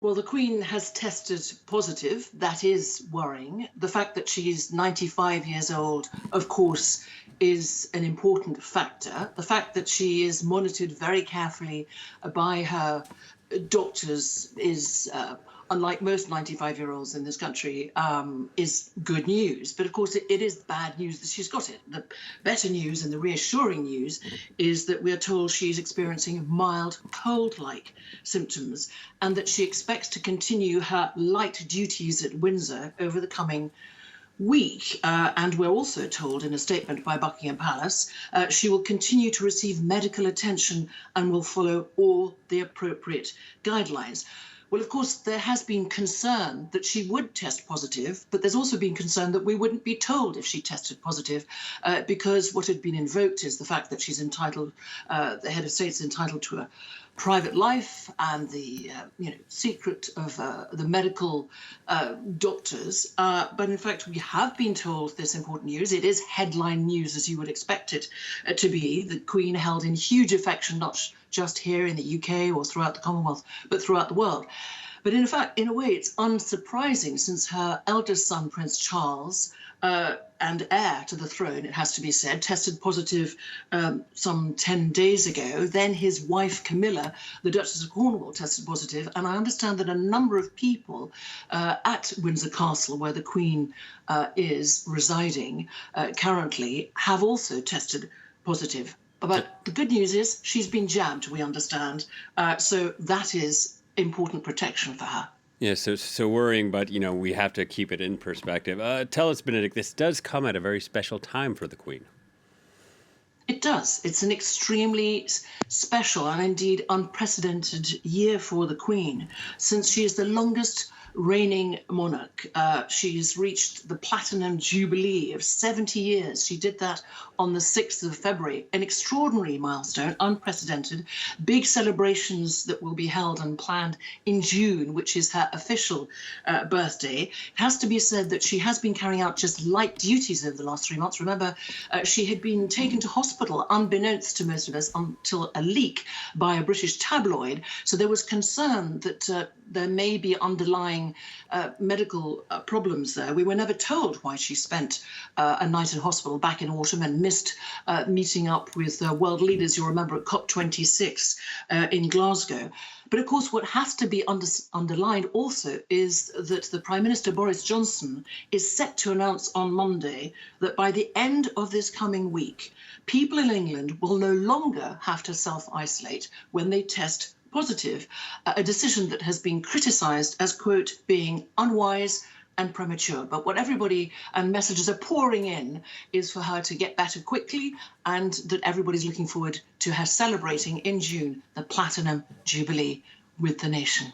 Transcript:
Well, the Queen has tested positive. That is worrying. The fact that she's 95 years old, of course, is an important factor. The fact that she is monitored very carefully by her doctors is, unlike most 95-year-olds in this country, is good news. But of course, it is bad news that she's got it. The better news and the reassuring news is that we're told she's experiencing mild cold-like symptoms and that she expects to continue her light duties at Windsor over the coming week. And we're also told in a statement by Buckingham Palace, she will continue to receive medical attention and will follow all the appropriate guidelines. Well, of course, there has been concern that she would test positive, but there's also been concern that we wouldn't be told if she tested positive, because what had been invoked is the fact that she's entitled, the head of state is entitled to a private life and the secret of the medical doctors. But in fact, we have been told this important news. It is headline news, as you would expect it to be. The Queen held in huge affection, not just here in the UK or throughout the Commonwealth, but throughout the world. But in fact, in a way, it's unsurprising, since her eldest son, Prince Charles, and heir to the throne, it has to be said, tested positive some 10 days ago. Then his wife, Camilla, the Duchess of Cornwall, tested positive. And I understand that a number of people at Windsor Castle, where the Queen is residing currently, have also tested positive. But the good news is she's been jabbed, we understand. So that is important protection for her. Yeah, so worrying, but, we have to keep it in perspective. Tell us, Benedict, this does come at a very special time for the Queen. It does. It's an extremely special and indeed unprecedented year for the Queen, since she is the longest reigning monarch. She's reached the Platinum Jubilee of 70 years. She did that on the 6th of February, an extraordinary milestone, unprecedented. Big celebrations that will be held and planned in June, which is her official birthday. It has to be said that she has been carrying out just light duties over the last 3 months. Remember, she had been taken to hospital, unbeknownst to most of us, until a leak by a British tabloid. So there was concern that there may be underlying medical problems there. We were never told why she spent a night in hospital back in autumn and missed meeting up with world leaders, you'll remember, at COP26 in Glasgow. But of course, what has to be underlined also is that the Prime Minister, Boris Johnson, is set to announce on Monday that by the end of this coming week, people in England will no longer have to self-isolate when they test positive, a decision that has been criticised as, quote, being unwise and premature. But what everybody and messages are pouring in is for her to get better quickly, and that everybody's looking forward to her celebrating in June the Platinum Jubilee with the nation.